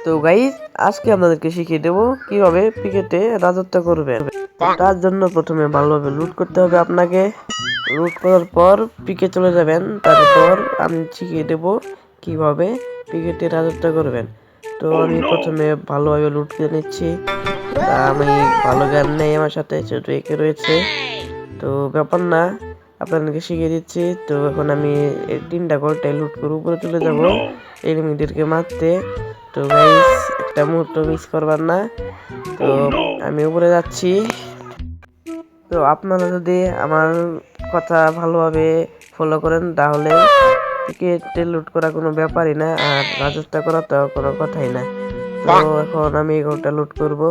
তো গাইস আজকে আপনাদেরকে শিখিয়ে দেবো কিভাবে ক্রিকেটে রাজত্ব করবেন। তার জন্য প্রথমে ভালোভাবে লুট করতে হবে আপনাকে। লুট করার পর পিকে চলে যাবেন। তারপর আমি শিখিয়ে দেবো কিভাবে ক্রিকেটে রাজত্ব করবেন। তো আমি প্রথমে ভালোভাবে লুট করে নিচ্ছি। আমি ভালো গান নেই আমার সাথে, সেহেতু একে রয়েছে, তো ব্যাপার না, আপনাদেরকে শিখিয়ে দিচ্ছি। তো এখন আমি এই 3টা গোলটাই লুট করে উপরে চলে যাব এনিমিদেরকে মারতে। তো গাইস একটা মুহূর্ত মিস করবার না। তো আমি উপরে যাচ্ছি। তো আপনারা যদি আমার কথা ভালোভাবে ফলো করেন তাহলে ক্রিকেটে লুট করা কোনো ব্যাপারই না, আর রাজত্ব করা তো কোনো কথাই না। তো এখন আমি এই গোলটা লুট করব।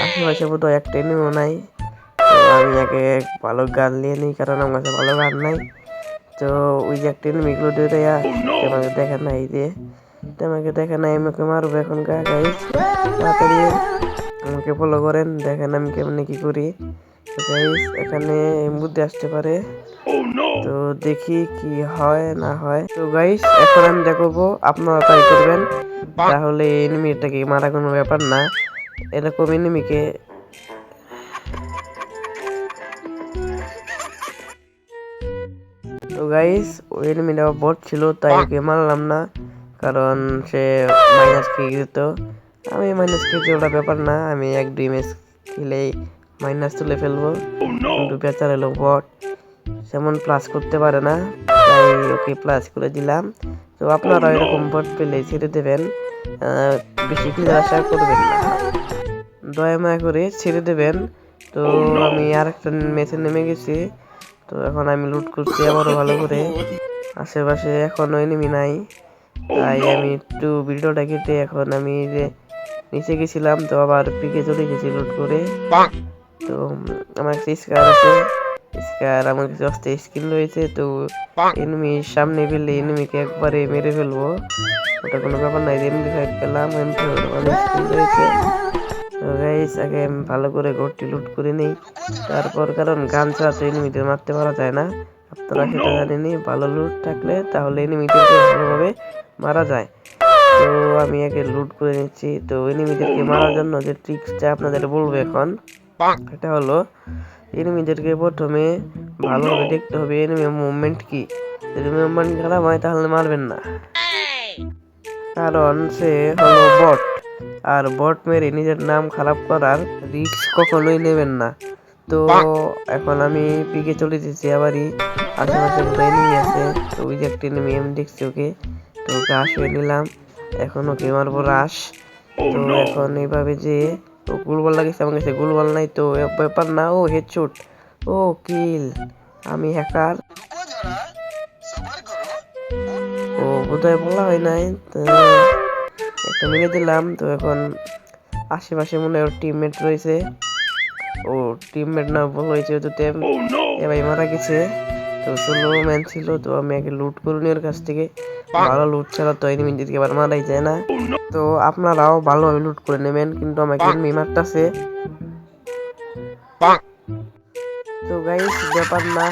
আশেপাশে বোধহয় একটা এনিমিও নাই। তো আমি আগে ভালো গান নিয়ে নিই, কারণ আমার কাছে ভালো গান নাই। তো ওই যে একটা এনিমিগুলো দিয়ে দেয়া আমাকে দেখা নাই, আমাকে দেখা নাই, আমাকে মারবো এখন। গাইস তাড়াতাড়ি আমাকে ফলো করেন, দেখেন আমি কেমনে কি করি। গাইস এখানে বুদ্ধি আসতে পারে, তো দেখি কি হয় না হয়। তো গাইস এখন আমি দেখাবো, আপনারা ট্রাই করবেন, তাহলে এনিমিটাকে মারা কোনো ব্যাপার না। এরকম এনিমিকে তো গাইস ওই এনিমিটা বট ছিল, তাই ওকে মারলাম না, কারণ সে মাইনাস খেয়ে যেত। আমি মাইনাস খেয়েছি, ওটা ব্যাপার না, আমি 1-2 ম্যাচ খেলেই মাইনাস তুলে ফেলবো। কিন্তু বেচার এলো বট, যেমন প্লাস করতে পারে না, তাই ওকে প্লাস করে দিলাম। তো আপনারা এরকম বট পেলে ছেড়ে দেবেন, বেশি কিলের আশা করবেন না, দয়া মায়া করে ছেড়ে দেবেন। তো আমি আরেকটা ম্যাচে নেমে গেছি। তো এখন আমি লুট করছি আবারও ভালো করে। আশেপাশে এখনো এনিমি নাই, তাই আমি একটু ভিডিওটা কেটে এখন আমি যে নিচে গেছিলাম, তো আবার পিকে চলে গেছি লুট করে। তো আমার কাছে স্কার আছে, স্কার আমার কাছে অস্তে স্কিন রয়েছে। তো এনিমি সামনে পেলে এনিমিকে একবারে মেরে ফেলবো, ওটা কোনো ব্যাপার নাই। এমপি5 পেলাম, এমপি4 অনেক স্কিন রয়েছে। তো গাইস আগে আমি ভালো করে ঘরটি লুট করে নিই, তারপর, কারণ গান ছাড়া তো এনিমিদের মারতে পারা যায় না, আপনারা সেটা জানেনই। ভালো লুট থাকলে তাহলে এনিমিদেরকে ভালোভাবে মারা যায়। তো আমি আগে লুট করে নিচ্ছি। তো এনিমিদেরকে মারার জন্য যে ট্রিক্সটা আপনাদের বলবো এখন, এটা হলো এনিমিদেরকে প্রথমে ভালোভাবে দেখতে হবে এনিমি মুভমেন্ট কি। যদি মুভমেন্ট খারাপ হয় তাহলে মারবেন না, কারণ সে হলো বট, আর বট মেরে নিজের নাম খারাপ করার রিস্ক কখনোই নেবেন না। তো এখন আমি পিকে চলে যেতেছি আবারই, আশেপাশে কোথাও এনিমি আছে। তো ওই যে একটা এনিমি, আমি দেখছি ওকে, তো ওকে আসিয়ে নিলাম। এখন ওকে মারবো রাশ। তো এখন এইভাবে যে ও গুলবল লাগিয়েছে, আমার কাছে গুলবল নাই, তো ব্যাপার না। ও হেডশট, ও কিল, আমি হ্যাকার। ও বোধহয় বলা হয় নাই, তো একটা মেরে দিলাম। তো এখন আশেপাশে মনে হয় ওর টিমমেট রয়েছে, ও টিমমেট না বলেছে তো ভাই মারা গেছে। তো সোলো ম্যান ছিল, তো আমি আগে লুট করিনি ওর কাছ থেকে। ভালো লুট ছাড়া তো এনিমিদেরকে আবার মারাই যায় না। তো আপনারাও ভালোভাবে লুট করে নেবেন, কিন্তু আমাকে এনিমি মারতেছে। তো গাইস ব্যাপার না,